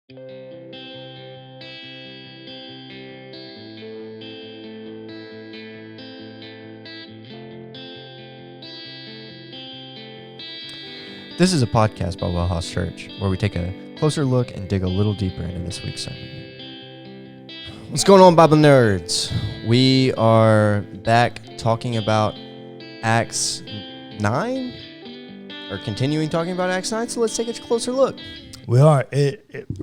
This is a podcast by WellHouse Church, where we take a closer look and dig a little deeper into this week's sermon. What's going on, Bible nerds? We are back talking about Acts 9, or continuing talking about Acts 9, so let's take a closer look. We are.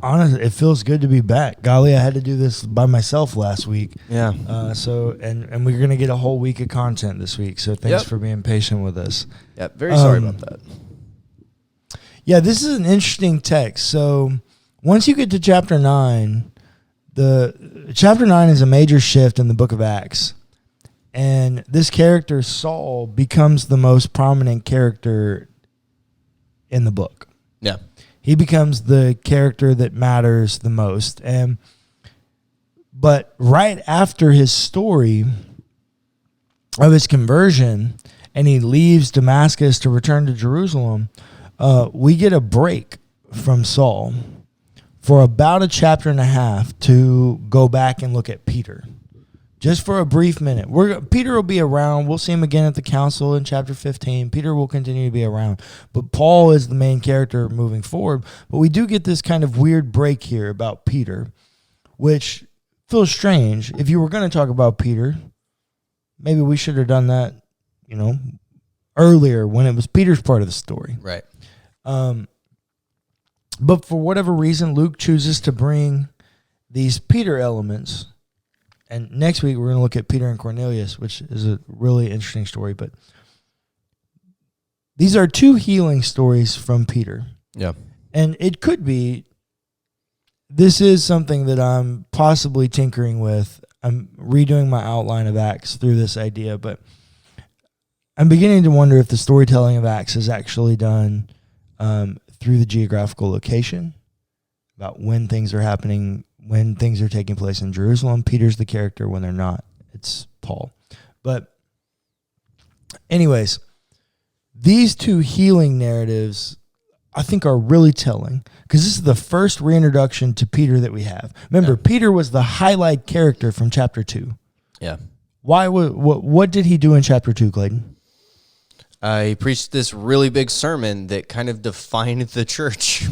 Honestly, it feels good to be back. Golly, I had to do this by myself last week. Yeah. And we're going to get a whole week of content this week, so thanks for being patient with us. Yep, very sorry about that. Yeah, this is an interesting text. So once you get to chapter 9, chapter 9 is a major shift in the book of Acts. And this character, Saul, becomes the most prominent character in the book. Yeah. He becomes the character that matters the most. But right after his story of his conversion, and he leaves Damascus to return to Jerusalem, we get a break from Saul for about a chapter and a half to go back and look at Peter. Just for a brief minute. Peter will be around. We'll see him again at the council in chapter 15. Peter will continue to be around. But Paul is the main character moving forward. But we do get this kind of weird break here about Peter, which feels strange. If you were going to talk about Peter, maybe we should have done that, earlier when it was Peter's part of the story. Right. But for whatever reason, Luke chooses to bring these Peter elements. And next week, we're going to look at Peter and Cornelius, which is a really interesting story. But these are two healing stories from Peter. Yeah. And it could be, this is something that I'm possibly tinkering with. I'm redoing my outline of Acts through this idea. But I'm beginning to wonder if the storytelling of Acts is actually done through the geographical location, about when things are happening, when things are taking place in Jerusalem. Peter's the character. When they're not, it's Paul. But anyways, these two healing narratives, I think, are really telling, because this is the first reintroduction to Peter that we have. Remember, Peter was the highlight character from chapter 2. Yeah. Why? What did he do in chapter 2, Clayton? He preached this really big sermon that kind of defined the church.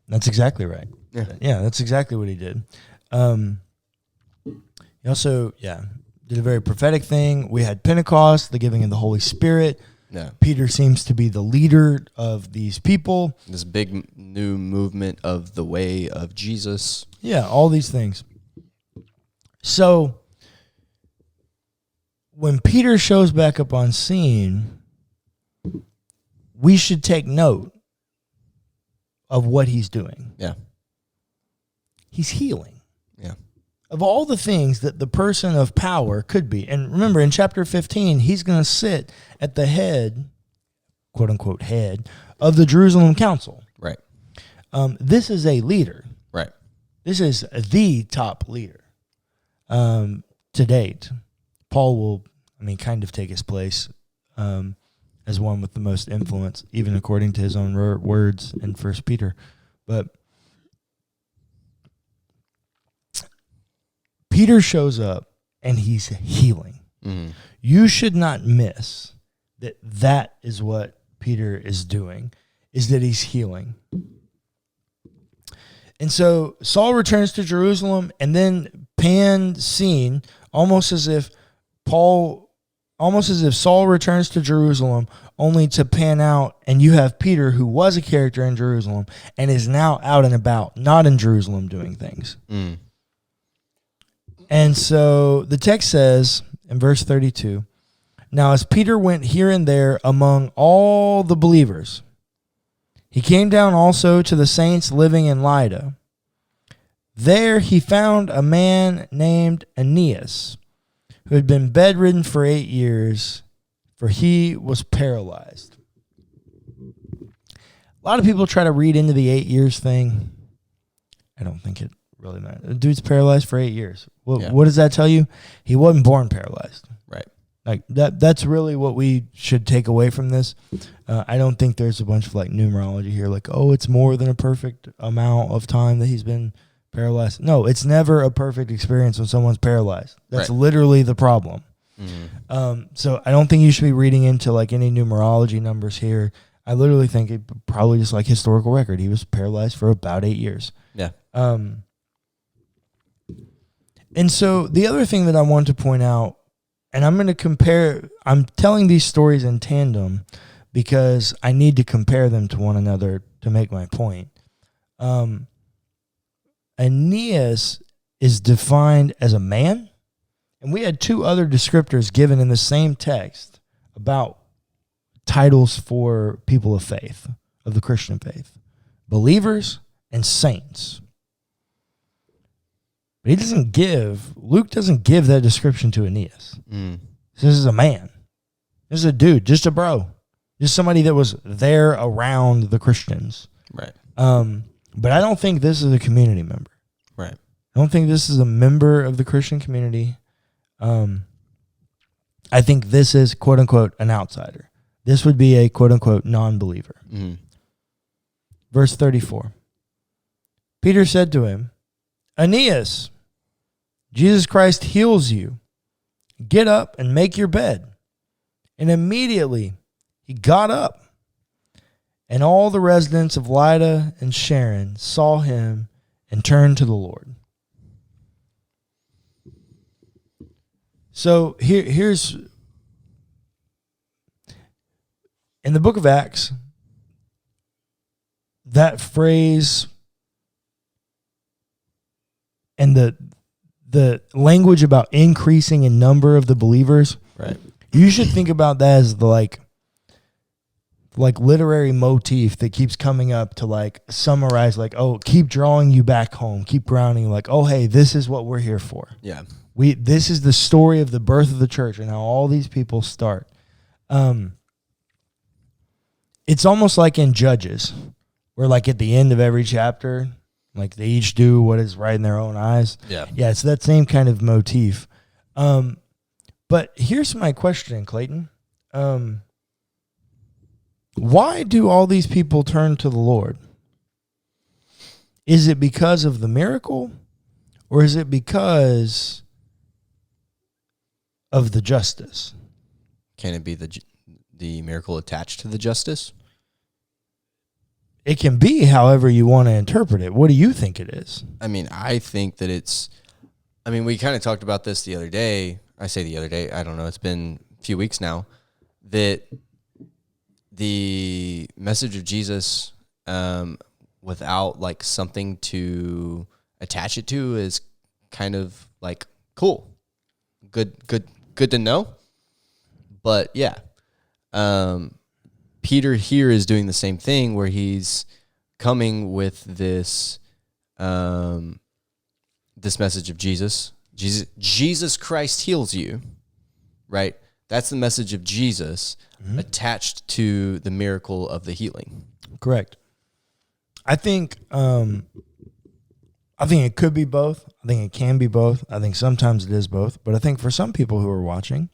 That's exactly right. Yeah, that's exactly what he did. He also, did a very prophetic thing. We had Pentecost, the giving of the Holy Spirit. Yeah. Peter seems to be the leader of these people. This big new movement of the way of Jesus. Yeah, all these things. So when Peter shows back up on scene, we should take note of what he's doing. Yeah. He's healing. Yeah. Of all the things that the person of power could be. And remember, in chapter 15, he's going to sit at the head, quote unquote head, of the Jerusalem council. Right. This is a leader. Right. This is the top leader to date. Paul will, kind of take his place as one with the most influence, even according to his own words in 1 Peter. But Peter shows up and he's healing. Mm-hmm. You should not miss that is what Peter is doing, is that he's healing. And so Saul returns to Jerusalem, and then scene, almost as if Saul returns to Jerusalem, only to pan out, and you have Peter, who was a character in Jerusalem and is now out and about, not in Jerusalem doing things. Mm. And so the text says in verse 32, "Now as Peter went here and there among all the believers, he came down also to the saints living in Lydda. There he found a man named Aeneas, who had been bedridden for 8 years, for he was paralyzed." A lot of people try to read into the 8 years thing. I don't think it really matters. The dude's paralyzed for 8 years. What does that tell you? He wasn't born paralyzed. Right. Like that's really what we should take away from this. I don't think there's a bunch of like numerology here, like, oh, it's more than a perfect amount of time that he's been paralyzed. No, it's never a perfect experience when someone's paralyzed. That's literally the problem. So I don't think you should be reading into like any numerology numbers here. I literally think it probably just like historical record. He was paralyzed for about 8 years. Yeah. And so the other thing that I want to point out, and I'm going to compare, I'm telling these stories in tandem because I need to compare them to one another to make my point. Aeneas is defined as a man, and we had 2 other descriptors given in the same text about titles for people of faith, of the Christian faith, believers and saints. But Luke doesn't give that description to Aeneas. This is a man. This is a dude, just a bro. Just somebody that was there around the Christians. Right. But I don't think this is a community member. Right. I don't think this is a member of the Christian community. I think this is, quote unquote, an outsider. This would be a, quote unquote, non-believer. Verse 34. Peter said to him, Aeneas, Jesus Christ heals you. Get up and make your bed. And immediately he got up. And all the residents of Lydda and Sharon saw him and turned to the Lord. So here's, in the book of Acts, that phrase and the language about increasing in number of the believers, right? You should think about that as the like literary motif that keeps coming up to like summarize, like, oh, keep drawing you back home, keep grounding, like, oh, hey, this is what we're here for. Yeah. This is the story of the birth of the church and how all these people start. It's almost like in Judges, where like at the end of every chapter, like they each do what is right in their own eyes. Yeah. Yeah, it's that same kind of motif. But here's my question, Clayton. Why do all these people turn to the Lord? Is it because of the miracle, or is it because of the justice? Can it be the miracle attached to the justice? It can be however you want to interpret it. What do you think it is? I mean, I think that we kind of talked about this the other day. I say the other day, I don't know, it's been a few weeks now, that the message of Jesus, without like something to attach it to, is kind of like cool, good to know. But yeah, Peter here is doing the same thing, where he's coming with this this message of Jesus. Jesus Christ heals you, right? That's the message of Jesus attached to the miracle of the healing. Correct. I think it could be both. I think it can be both. I think sometimes it is both. But I think for some people who are watching,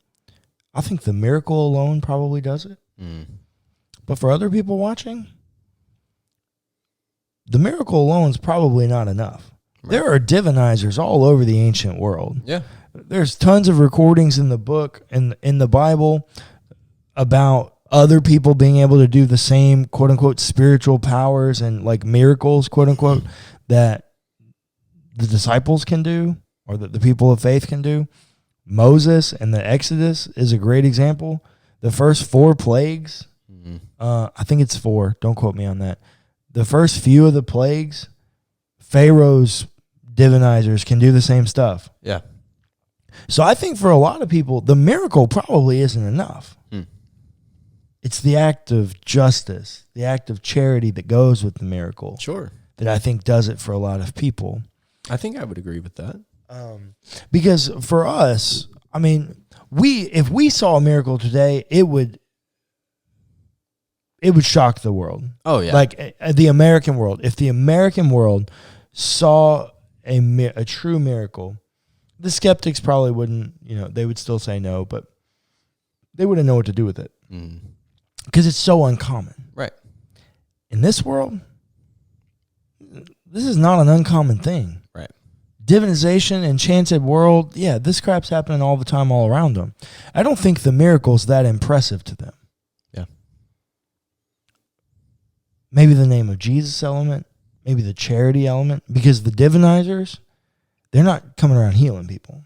I think the miracle alone probably does it. But for other people watching, the miracle alone is probably not enough. Right. There are divinizers all over the ancient world. Yeah. There's tons of recordings in the book and in the Bible about other people being able to do the same, quote unquote, spiritual powers and like miracles, quote unquote, that the disciples can do, or that the people of faith can do. Moses and the Exodus is a great example. The first 4 plagues, I think it's 4, don't quote me on that. The first few of the plagues, Pharaoh's divinizers can do the same stuff. Yeah. So I think for a lot of people, the miracle probably isn't enough. It's the act of justice, the act of charity that goes with the miracle. Sure. That I think does it for a lot of people. I think I would agree with that. Because for us, I mean, if we saw a miracle today, it would shock the world. Oh yeah. Like the American world. If the American world saw a true miracle, the skeptics probably wouldn't, they would still say no, but they wouldn't know what to do with it Mm. because it's so uncommon. Right. In this world, this is not an uncommon thing. Right. Divinization, enchanted world, yeah, this crap's happening all the time all around them. I don't think the miracle's that impressive to them. Yeah. Maybe the name of Jesus element, maybe the charity element, because the divinizers, they're not coming around healing people.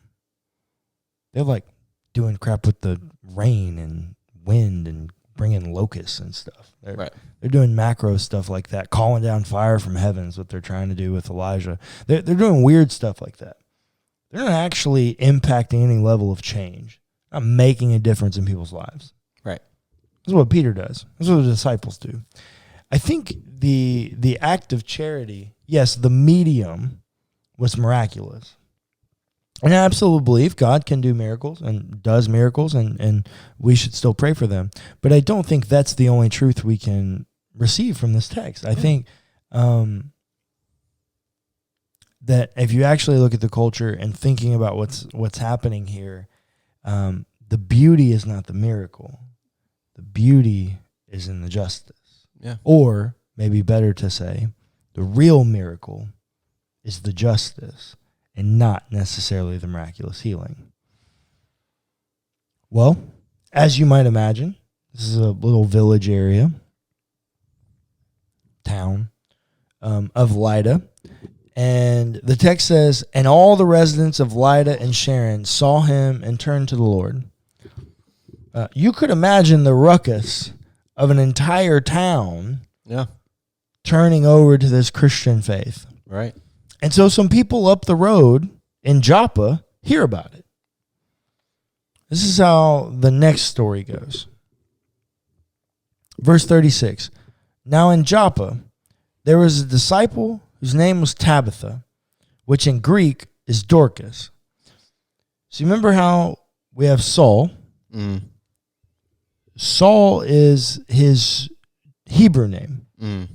They're like doing crap with the rain and wind and bringing locusts and stuff. They're doing macro stuff like that, calling down fire from heaven is what they're trying to do with Elijah. They're doing weird stuff like that. They're not actually impacting any level of change, not making a difference in people's lives. Right. This is what Peter does. This is what the disciples do. I think the act of charity, yes, the medium was miraculous. And I absolutely believe God can do miracles and does miracles, and we should still pray for them. But I don't think that's the only truth we can receive from this text. I think that if you actually look at the culture and thinking about what's happening here, the beauty is not the miracle. The beauty is in the justice. Yeah. Or maybe better to say, the real miracle is the justice and not necessarily the miraculous healing. Well, as you might imagine, this is a little village area, town of Lydda. And the text says, and all the residents of Lydda and Sharon saw him and turned to the Lord. You could imagine the ruckus of an entire town turning over to this Christian faith. Right. And so some people up the road in Joppa hear about it. This is how the next story goes. Verse 36. Now in Joppa, there was a disciple whose name was Tabitha, which in Greek is Dorcas. So you remember how we have Saul? Mm. Saul is his Hebrew name. Mm.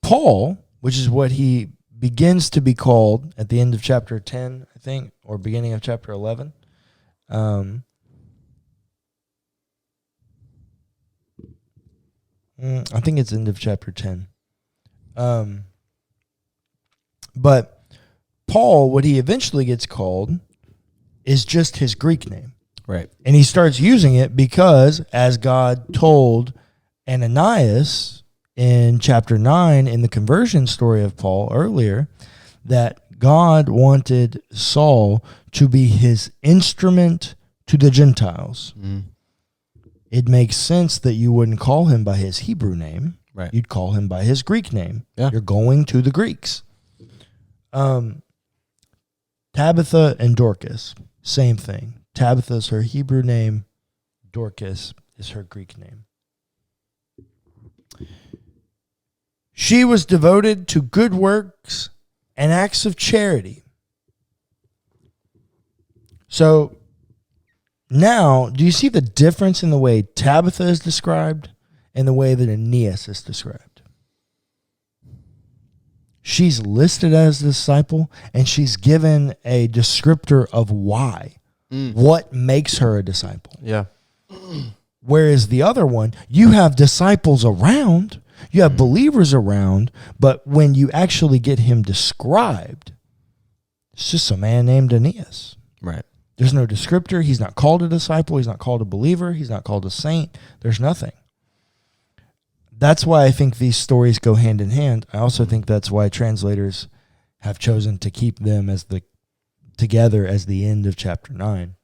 Paul, which is what he begins to be called at the end of chapter 10, I think, or beginning of chapter 11. I think it's end of chapter 10. But Paul, what he eventually gets called, is just his Greek name. Right. And he starts using it because, as God told Ananias in chapter 9 in the conversion story of Paul earlier, that God wanted Saul to be his instrument to the Gentiles. Mm. It makes sense that you wouldn't call him by his Hebrew name. Right. You'd call him by his Greek name. Yeah. You're going to the Greeks. Tabitha and Dorcas, same thing. Tabitha is her Hebrew name. Dorcas is her Greek name. She was devoted to good works and acts of charity. So now, do you see the difference in the way Tabitha is described and the way that Aeneas is described? She's listed as a disciple, and she's given a descriptor of why. What makes her a disciple? Yeah. Whereas the other one, you have disciples around, you have believers around, but when you actually get him described, it's just a man named Aeneas. Right. There's no descriptor. He's not called a disciple. He's not called a believer. He's not called a saint. There's nothing. That's why I think these stories go hand in hand. I also think that's why translators have chosen to keep them as together as the end of chapter 9.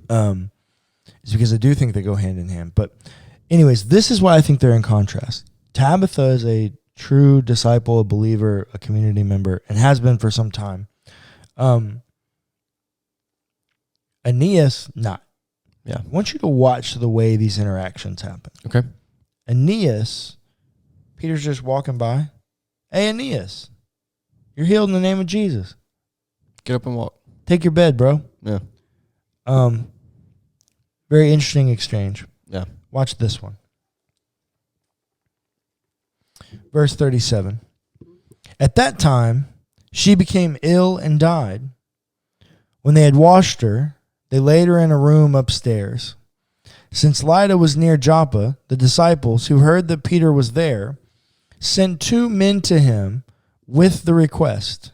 It's because I do think they go hand in hand. But anyways, this is why I think they're in contrast. Tabitha is a true disciple, a believer, a community member, and has been for some time. Aeneas, not. Yeah. I want you to watch the way these interactions happen. Okay. Aeneas, Peter's just walking by. Hey, Aeneas, you're healed in the name of Jesus. Get up and walk. Take your bed, bro. Yeah. Very interesting exchange. Yeah. Watch this one. Verse 37. At that time, she became ill and died. When they had washed her, they laid her in a room upstairs. Since Lydda was near Joppa, the disciples, who heard that Peter was there, sent 2 men to him with the request,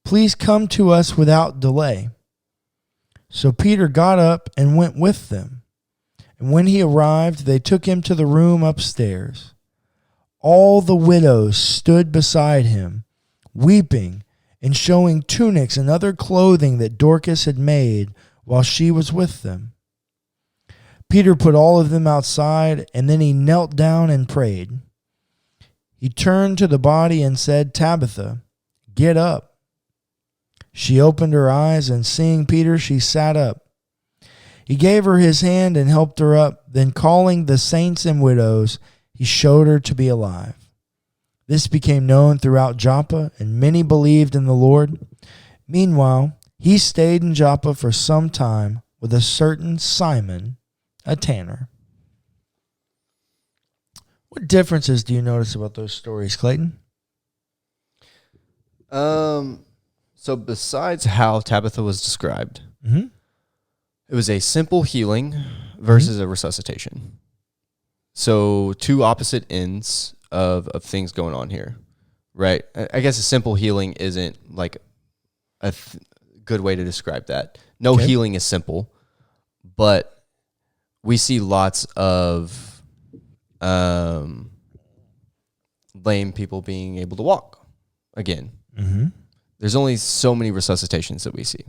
"Please come to us without delay." So Peter got up and went with them. And when he arrived, they took him to the room upstairs. All the widows stood beside him, weeping and showing tunics and other clothing that Dorcas had made while she was with them. Peter put all of them outside, and then he knelt down and prayed. He turned to the body and said, "Tabitha, get up." She opened her eyes, and seeing Peter, she sat up. He gave her his hand and helped her up. Then calling the saints and widows, he showed her to be alive. This became known throughout Joppa, and many believed in the Lord. Meanwhile, he stayed in Joppa for some time with a certain Simon, a tanner. What differences do you notice about those stories, Clayton? So besides how Tabitha was described, Mm-hmm. it was a simple healing versus a resuscitation. So 2 opposite ends of things going on here, right? I guess a simple healing isn't like a good way to describe that. No healing is simple, but we see lots of lame people being able to walk again. Mm-hmm. There's only so many resuscitations that we see.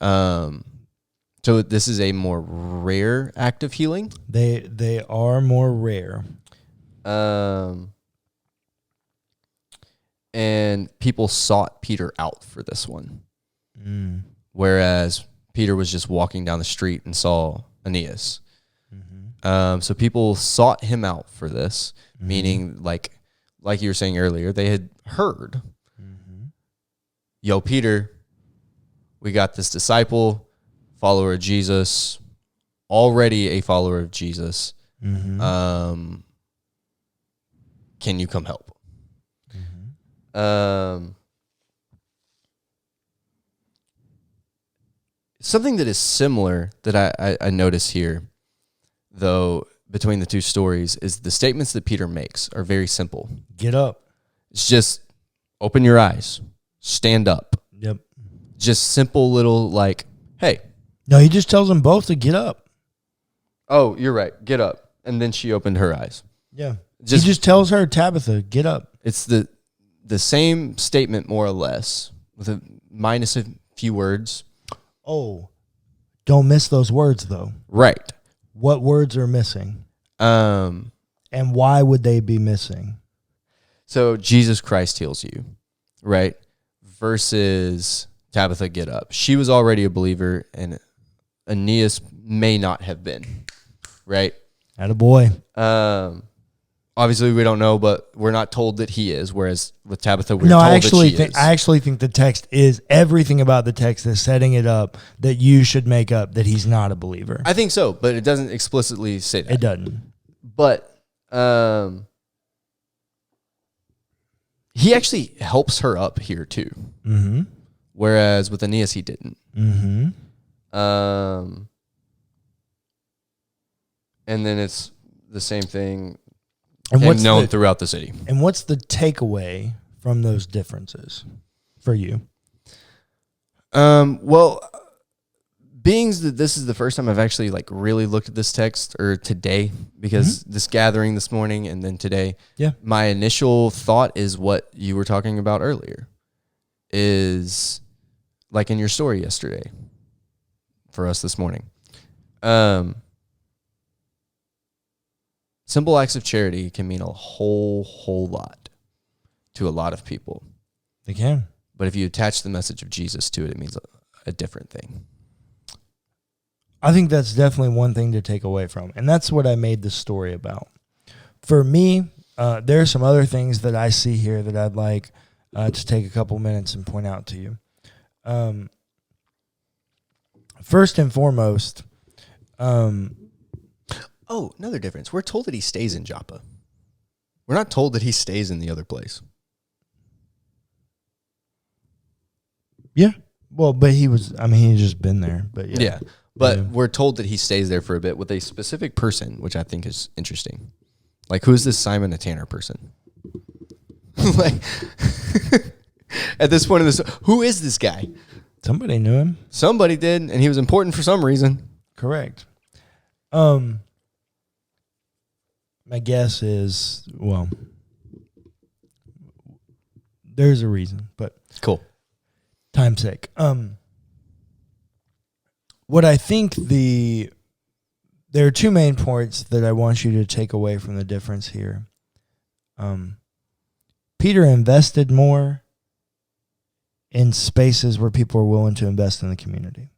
So this is a more rare act of healing. They are more rare. And people sought Peter out for this one. Mm. Whereas Peter was just walking down the street and saw Aeneas. Mm-hmm. So people sought him out for this, meaning like you were saying earlier, they had heard, "Yo, Peter, we got this disciple, follower of Jesus, already a follower of Jesus. Mm-hmm. Can you come help?" Something that is similar that I notice here, though, between the 2 stories is the statements that Peter makes are very simple. Get up. It's just open your eyes, stand up. Yep. Just simple little like, hey. No, he just tells them both to get up. Oh, you're right. Get up. And then she opened her eyes. Yeah. He just tells her, "Tabitha, get up." It's the same statement more or less with a minus a few words. Oh, don't miss those words though. Right. What words are missing? And why would they be missing? So Jesus Christ heals you, right? Versus Tabitha, get up. She was already a believer, and Aeneas may not have been, right? Attaboy. Obviously, we don't know, but we're not told that he is. Whereas with Tabitha, we're No, told I actually that she is. I actually think the text is everything about the text is setting it up that you should make up that he's not a believer. I think so, but it doesn't explicitly say that. It doesn't. But he actually helps her up here too. Mm-hmm. Whereas with Aeneas, he didn't. Mm-hmm. And then it's the same thing. And what's known throughout the city. And what's the takeaway from those differences for you? Well, being that this is the first time I've actually like really looked at this text, or today, because this gathering this morning and then today, my initial thought is what you were talking about earlier, is like in your story yesterday for us this morning. Simple acts of charity can mean a whole lot to a lot of people. They can. But if you attach the message of Jesus to it, it means a different thing. I think that's definitely one thing to take away from. And that's what I made this story about. For me, there are some other things that I see here that I'd like to take a couple minutes and point out to you. First and foremost, another difference. We're told that he stays in Joppa. We're not told that he stays in the other place. Yeah. Well, but he was, I mean, he's just been there. But yeah. But Yeah. we're told that he stays there for a bit with a specific person, which I think is interesting. Like, who's this Simon the Tanner person? Like, at this point in this, who is this guy? Somebody knew him. Somebody did, and he was important for some reason. Correct. My guess is, well, there's a reason, but Cool. time's sake. What I think there are two main points that I want you to take away from the difference here. Peter invested more in spaces where people are willing to invest in the community.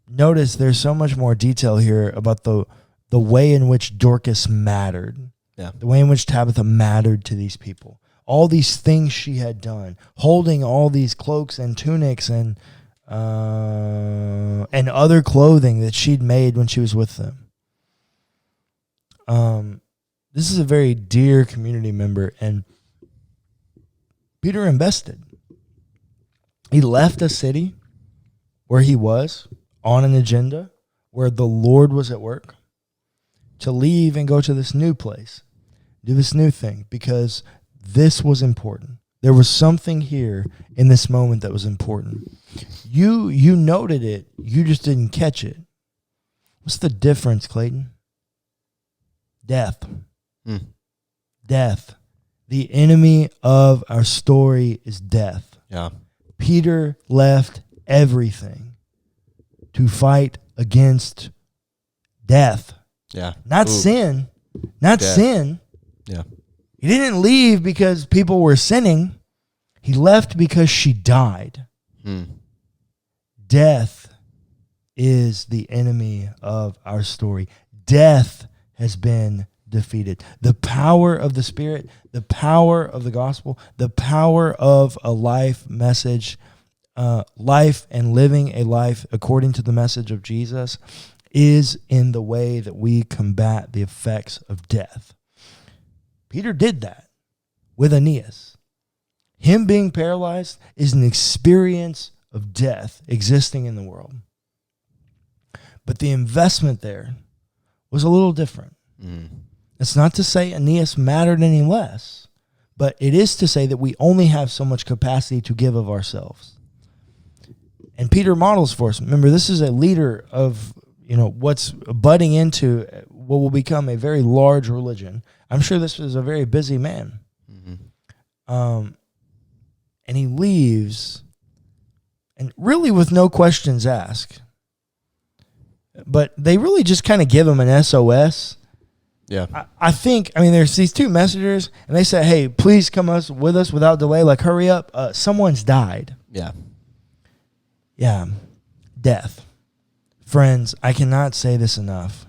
Notice there's so much more detail here about the way in which Dorcas mattered. Yeah. The way in which Tabitha mattered to these people. All these things she had done, holding all these cloaks and tunics and other clothing that she'd made when she was with them. This is a very dear community member, and Peter invested. He left a city where he was on an agenda, where the Lord was at work, to leave and go to this new place, do this new thing, because this was important. There was something here in this moment that was important. You noted it, you just didn't catch it. What's the difference, Clayton? Death. Death. The enemy of our story is death. Yeah. Peter left everything to fight against death. Yeah. Not sin. Not Death. sin. Yeah. He didn't leave because people were sinning. He left because she died. Death is the enemy of our story. Death has been defeated. The power of the Spirit, the power of the gospel, the power of a life message, life and living a life according to the message of Jesus is in the way that we combat the effects of death. Peter did that with Aeneas. Him being paralyzed is an experience of death existing in the world. But the investment there was a little different. It's not to say Aeneas mattered any less, but it is to say that we only have so much capacity to give of ourselves. And Peter models for us. Remember, this is a leader of, what's budding into what will become a very large religion. I'm sure this was a very busy man. And he leaves, and really with no questions asked. But they really just kind of give him an SOS. Yeah. I think, there's these two messengers, and they say, hey, please come with us without delay. Like, hurry up. Someone's died. Yeah. Yeah. Death. Friends, I cannot say this enough.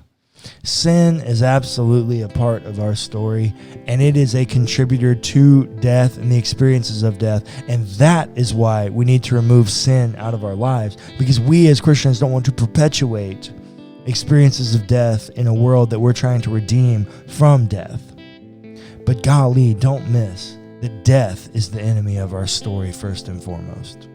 Sin is absolutely a part of our story, and it is a contributor to death and the experiences of death. And that is why we need to remove sin out of our lives, because we as Christians don't want to perpetuate experiences of death in a world that we're trying to redeem from death. But golly, don't miss that death is the enemy of our story first and foremost.